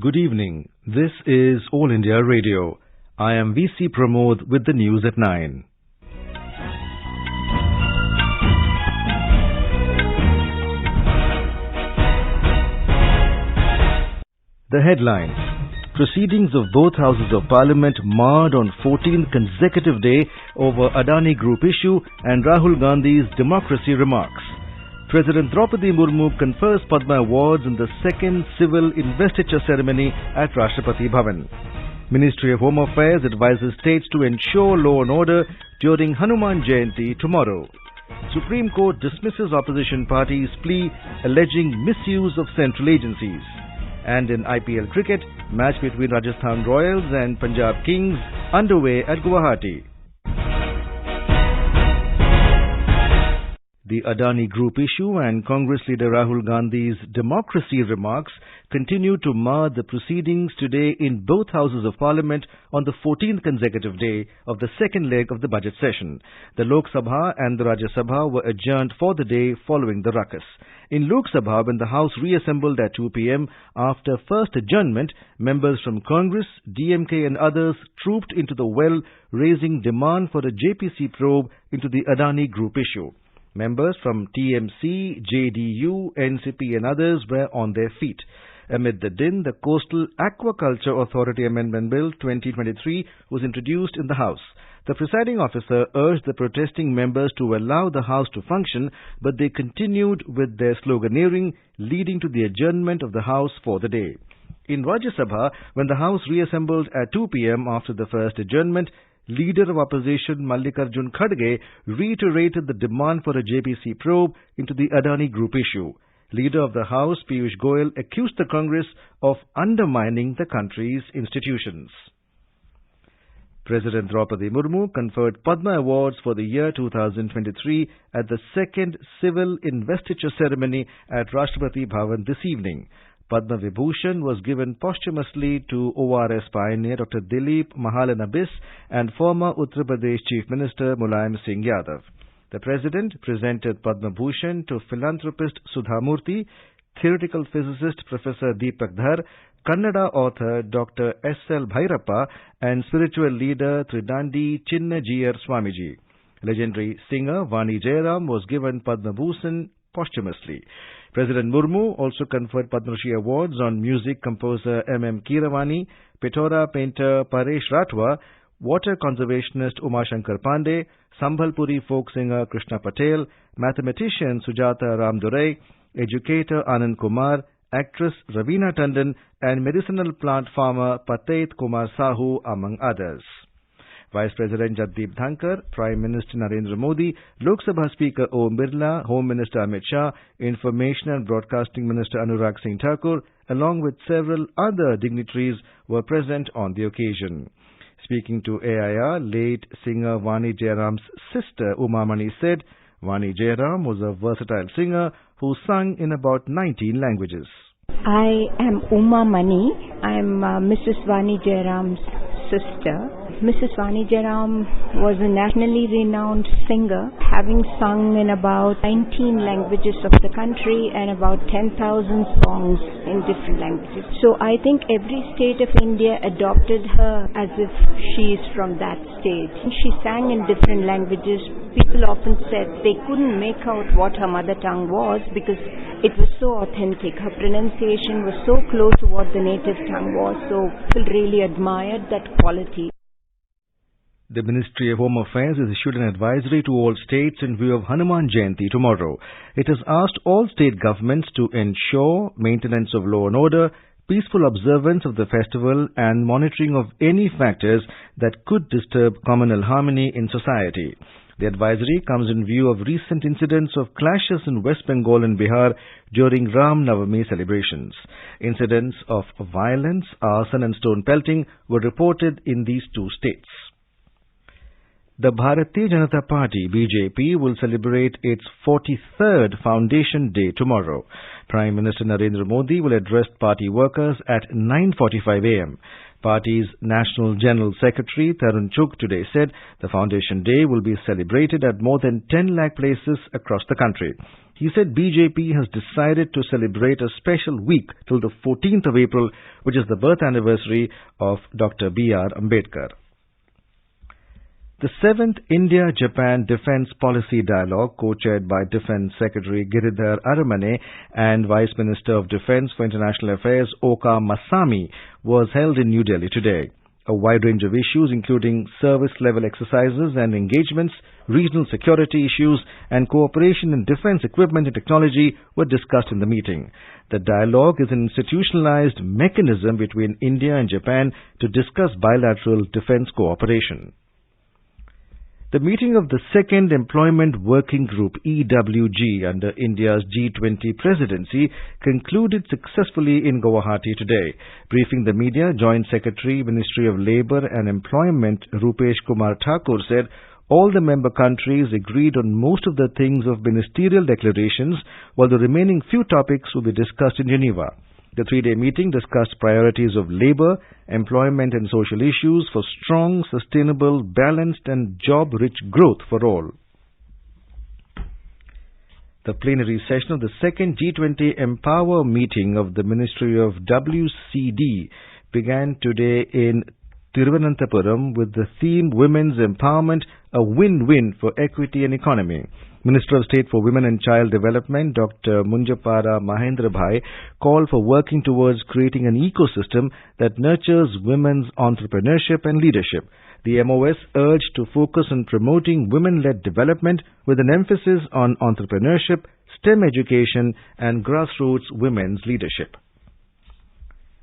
Good evening. This is All India Radio. I am VC Pramod with the news at 9. The headlines. Proceedings of both houses of parliament marred on 14th consecutive day over Adani Group issue and Rahul Gandhi's democracy remarks. President Draupadi Murmu confers Padma Awards in the second civil investiture ceremony at Rashtrapati Bhavan. Ministry of Home Affairs advises states to ensure law and order during Hanuman Jayanti tomorrow. Supreme Court dismisses opposition parties' plea alleging misuse of central agencies. And in IPL cricket, match between Rajasthan Royals and Punjab Kings underway at Guwahati. The Adani Group issue and Congress leader Rahul Gandhi's democracy remarks continue to mar the proceedings today in both houses of parliament on the 14th consecutive day of the second leg of the budget session. The Lok Sabha and the Rajya Sabha were adjourned for the day following the ruckus. In Lok Sabha, when the House reassembled at 2 p.m. after first adjournment, members from Congress, DMK and others trooped into the well, raising demand for a JPC probe into the Adani Group issue. Members from TMC, JDU, NCP and others were on their feet. Amid the din, the Coastal Aquaculture Authority Amendment Bill 2023 was introduced in the House. The presiding officer urged the protesting members to allow the House to function, but they continued with their sloganeering, leading to the adjournment of the House for the day. In Rajya Sabha, when the House reassembled at 2 p.m. after the first adjournment, Leader of Opposition Mallikarjun Kharge reiterated the demand for a JPC probe into the Adani Group issue. Leader of the House Piyush Goyal accused the Congress of undermining the country's institutions. President Draupadi Murmu conferred Padma Awards for the year 2023 at the second civil investiture ceremony at Rashtrapati Bhavan this evening. Padma Vibhushan was given posthumously to ORS pioneer Dr. Dilip Mahalanobis and former Uttar Pradesh Chief Minister Mulayam Singh Yadav. The President presented Padma Bhushan to philanthropist Sudha Murthy, theoretical physicist Professor Deepak Dhar, Kannada author Dr. S.L. Bhairappa and spiritual leader Tridandi Chinnajiyar Swamiji. Legendary singer Vani Jayaram was given Padma Bhushan posthumously. President Murmu also conferred Padma Shri Awards on music composer M.M. Keeravani, Pitora painter Paresh Ratwa, water conservationist Umashankar Pandey, Sambhalpuri folk singer Krishna Patel, mathematician Sujata Ramdurai, educator Anand Kumar, actress Ravina Tandon, and medicinal plant farmer Patait Kumar Sahu, among others. Vice President Jagdeep Dhankar, Prime Minister Narendra Modi, Lok Sabha Speaker Om Birla, Home Minister Amit Shah, Information and Broadcasting Minister Anurag Singh Thakur, along with several other dignitaries, were present on the occasion. Speaking to AIR, late singer Vani Jayaram's sister Uma Mani said, Vani Jayaram was a versatile singer who sung in about 19 languages. I am Uma Mani. I am Mrs. Vani Jayaram's sister. Mrs. Vani Jayaram was a nationally renowned singer, having sung in about 19 languages of the country and about 10,000 songs in different languages. So I think every state of India adopted her as if she is from that state. She sang in different languages. People often said they couldn't make out what her mother tongue was because it was so authentic. Her pronunciation was so close to what the native tongue was. So people really admired that quality. The Ministry of Home Affairs has issued an advisory to all states in view of Hanuman Jayanti tomorrow. It has asked all state governments to ensure maintenance of law and order, peaceful observance of the festival and monitoring of any factors that could disturb communal harmony in society. The advisory comes in view of recent incidents of clashes in West Bengal and Bihar during Ram Navami celebrations. Incidents of violence, arson and stone pelting were reported in these two states. The Bharatiya Janata Party, BJP, will celebrate its 43rd Foundation Day tomorrow. Prime Minister Narendra Modi will address party workers at 9:45 a.m. Party's National General Secretary Tarun Chugh today said the Foundation Day will be celebrated at more than 10 lakh places across the country. He said BJP has decided to celebrate a special week till the 14th of April, which is the birth anniversary of Dr. B.R. Ambedkar. The 7th India-Japan Defence Policy Dialogue, co-chaired by Defence Secretary Giridhar Aramane and Vice Minister of Defence for International Affairs Oka Masami, was held in New Delhi today. A wide range of issues including service-level exercises and engagements, regional security issues and cooperation in defence equipment and technology were discussed in the meeting. The dialogue is an institutionalized mechanism between India and Japan to discuss bilateral defence cooperation. The meeting of the Second Employment Working Group EWG under India's G20 presidency concluded successfully in Guwahati today. Briefing the media, Joint Secretary, Ministry of Labour and Employment Rupesh Kumar Thakur said all the member countries agreed on most of the things of ministerial declarations, while the remaining few topics will be discussed in Geneva. The three-day meeting discussed priorities of labour, employment and social issues for strong, sustainable, balanced and job-rich growth for all. The plenary session of the second G20 Empower meeting of the Ministry of WCD began today in Thiruvananthapuram with the theme Women's Empowerment, a win-win for equity and economy. Minister of State for Women and Child Development, Dr. Munjapara Mahendra Bhai, called for working towards creating an ecosystem that nurtures women's entrepreneurship and leadership. The MOS urged to focus on promoting women-led development with an emphasis on entrepreneurship, STEM education and grassroots women's leadership.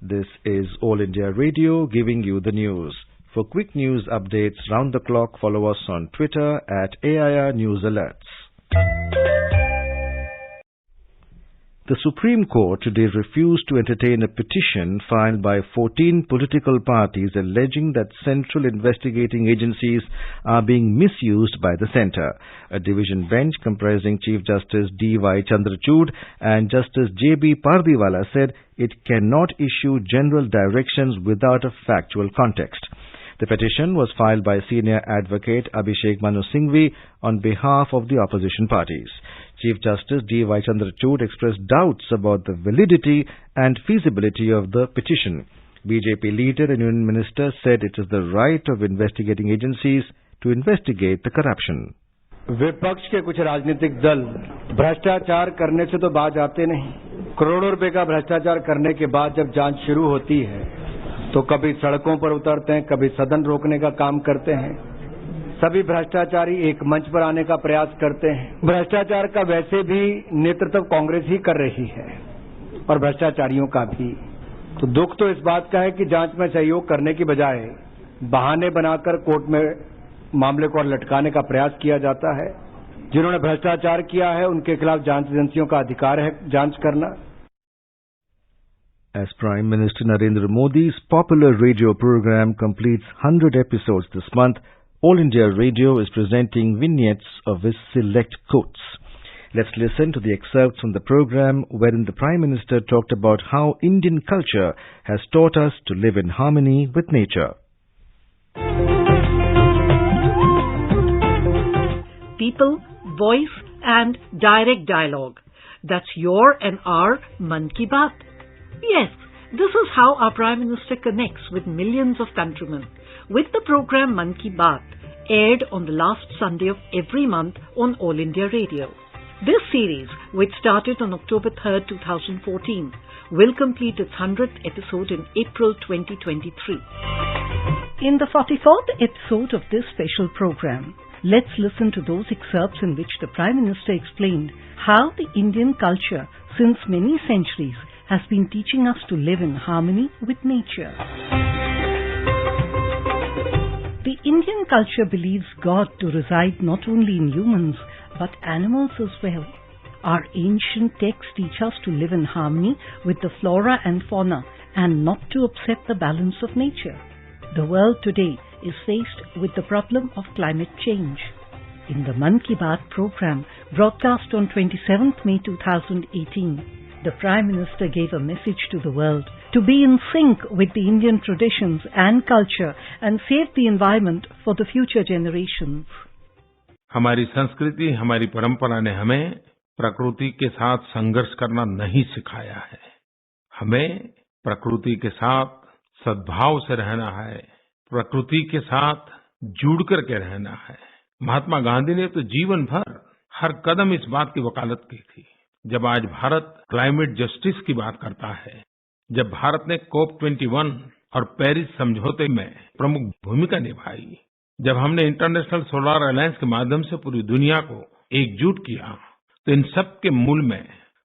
This is All India Radio giving you the news. For quick news updates round the clock, follow us on Twitter at AIR News Alerts. The Supreme Court today refused to entertain a petition filed by 14 political parties alleging that central investigating agencies are being misused by the centre. A division bench comprising Chief Justice D.Y. Chandrachud and Justice J.B. Pardiwala said it cannot issue general directions without a factual context. The petition was filed by senior advocate Abhishek Manu Singhvi on behalf of the opposition parties. Chief Justice D.Y. Chandrachud expressed doubts about the validity and feasibility of the petition. BJP leader and Union Minister said it is the right of investigating agencies to investigate the corruption. विपक्ष के कुछ राजनीतिक दल भ्रष्टाचार करने से तो बाज आते नहीं। करोड़ों रुपए का भ्रष्टाचार करने के बाद जब जांच शुरू होती है तो कभी सड़कों पर उतरते हैं, कभी सदन रोकने का काम करते हैं। सभी भ्रष्टाचारी एक मंच पर आने का प्रयास करते हैं। भ्रष्टाचार का वैसे भी नेतृत्व कांग्रेस ही कर रही है और भ्रष्टाचारियों का भी। तो दुख तो इस बात का है कि जांच में सहयोग करने की बजाय बहाने बनाकर कोर्ट में मामले को और लटकाने का प्रयास किया जाता है। जिन्होंने भ्रष्टाचार किया है उनके खिलाफ जांच एजेंसियों का अधिकार है जांच करना। As Prime Minister Narendra Modi's popular radio program completes 100 episodes this month, All India Radio is presenting vignettes of his select quotes. Let's listen to the excerpts from the program wherein the Prime Minister talked about how Indian culture has taught us to live in harmony with nature. People, voice and direct dialogue. That's your and our Mann Ki Baat. Yes, this is how our Prime Minister connects with millions of countrymen. With the program Mann Ki Baat, aired on the last Sunday of every month on All India Radio. This series, which started on October 3rd, 2014, will complete its 100th episode in April 2023. In the 44th episode of this special program, let's listen to those excerpts in which the Prime Minister explained how the Indian culture, since many centuries, has been teaching us to live in harmony with nature. The Indian culture believes God to reside not only in humans but animals as well. Our ancient texts teach us to live in harmony with the flora and fauna and not to upset the balance of nature. The world today is faced with the problem of climate change. In the Mann Ki Baat program, broadcast on 27th May 2018, the Prime Minister gave a message to the world to be in sync with the Indian traditions and culture and save the environment for the future generations. हमारी संस्कृति, हमारी परंपरा ने हमें प्रकृति के साथ संघर्ष करना नहीं सिखाया है। हमें प्रकृति के साथ सद्भाव से रहना है, प्रकृति के साथ जुड़ करके रहना है। महात्मा गांधी ने तो जीवन भर हर कदम इस बात की वकालत की थी। जब आज भारत क्लाइमेट जस्टिस की बात करता है, जब भारत ने COP21 और पेरिस समझौते में प्रमुख भूमिका निभाई, जब हमने इंटरनेशनल सोलर अलायंस के माध्यम से पूरी दुनिया को एकजुट किया, तो इन सब के मूल में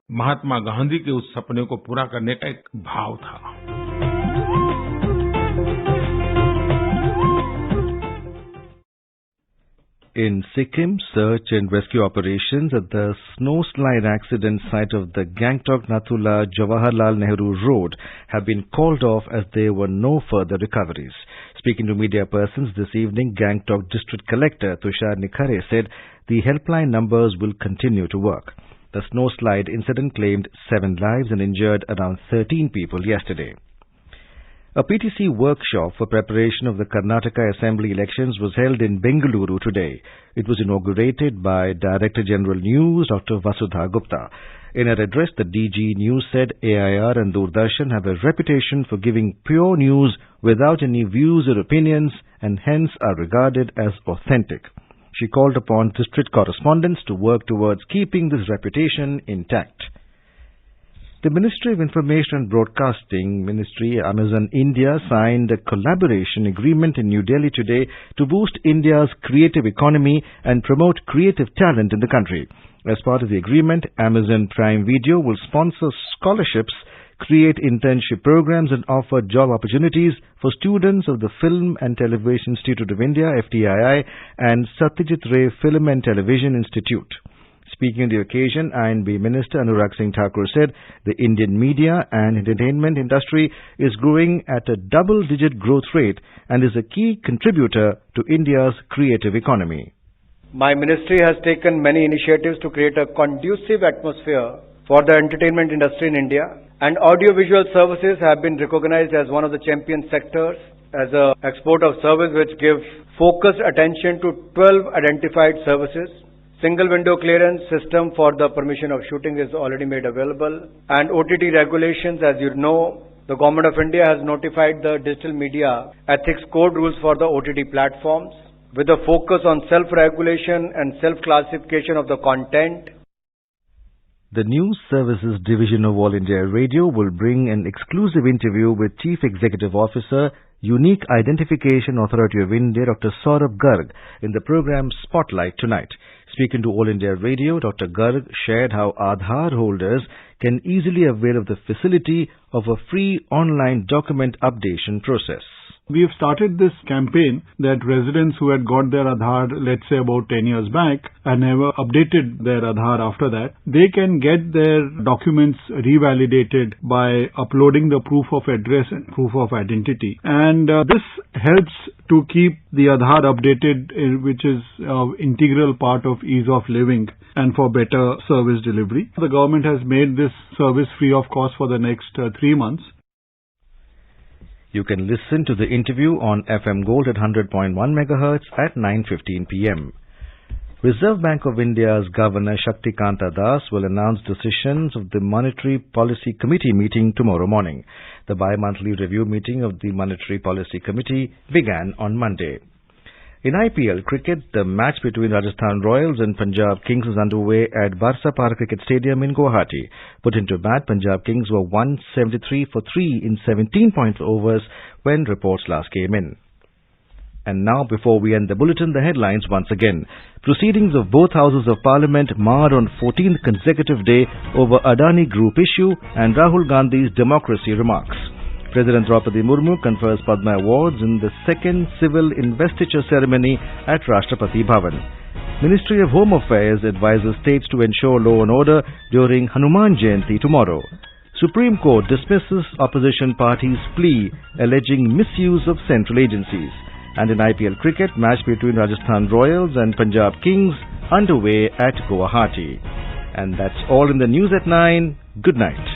महात्मा गांधी के उस सपने को पूरा करने का एक भाव था। In Sikkim, search and rescue operations at the snowslide accident site of the Gangtok-Nathula Jawaharlal Nehru Road have been called off as there were no further recoveries. Speaking to media persons this evening, Gangtok District Collector Tushar Nikhare said the helpline numbers will continue to work. The snowslide incident claimed 7 lives and injured around 13 people yesterday. A PTC workshop for preparation of the Karnataka Assembly elections was held in Bengaluru today. It was inaugurated by Director General News Dr. Vasudha Gupta. In her address, the DG News said AIR and Doordarshan have a reputation for giving pure news without any views or opinions and hence are regarded as authentic. She called upon district correspondents to work towards keeping this reputation intact. The Ministry of Information and Broadcasting Ministry, Amazon India, signed a collaboration agreement in New Delhi today to boost India's creative economy and promote creative talent in the country. As part of the agreement, Amazon Prime Video will sponsor scholarships, create internship programs and offer job opportunities for students of the Film and Television Institute of India, FTII, and Satyajit Ray Film and Television Institute. Speaking on the occasion, INB Minister Anurag Singh Thakur said the Indian media and entertainment industry is growing at a double-digit growth rate and is a key contributor to India's creative economy. My ministry has taken many initiatives to create a conducive atmosphere for the entertainment industry in India, and audiovisual services have been recognized as one of the champion sectors as an export of service which gives focused attention to 12 identified services. Single window clearance system for the permission of shooting is already made available, and OTT regulations, as you know, the Government of India has notified the Digital Media Ethics Code rules for the OTT platforms with a focus on self-regulation and self-classification of the content. The News Services Division of All India Radio will bring an exclusive interview with Chief Executive Officer, Unique Identification Authority of India, Dr. Saurabh Garg, in the program Spotlight tonight. Speaking to All India Radio, Dr. Garg shared how Aadhaar holders can easily avail of the facility of a free online document updation process. We have started this campaign that residents who had got their Aadhaar, let's say about 10 years back, and never updated their Aadhaar after that, they can get their documents revalidated by uploading the proof of address and proof of identity. And this helps to keep the Aadhaar updated, which is an integral part of ease of living and for better service delivery. The government has made this service free of cost for the next 3 months. You can listen to the interview on FM Gold at 100.1 MHz at 9:15 p.m. Reserve Bank of India's Governor Shaktikanta Das will announce decisions of the Monetary Policy Committee meeting tomorrow morning. The bi-monthly review meeting of the Monetary Policy Committee began on Monday. In IPL cricket, the match between Rajasthan Royals and Punjab Kings is underway at Barsa Par Cricket Stadium in Guwahati. Put into bat, Punjab Kings were 173 for 3 in 17 overs when reports last came in. And now, before we end the bulletin, the headlines once again. Proceedings of both houses of parliament marred on 14th consecutive day over Adani Group issue and Rahul Gandhi's democracy remarks. President Draupadi Murmu confers Padma Awards in the second civil investiture ceremony at Rashtrapati Bhavan. Ministry of Home Affairs advises states to ensure law and order during Hanuman Jayanti tomorrow. Supreme Court dismisses opposition parties' plea alleging misuse of central agencies. And in IPL cricket, match between Rajasthan Royals and Punjab Kings underway at Guwahati. And that's all in the news at 9. Good night.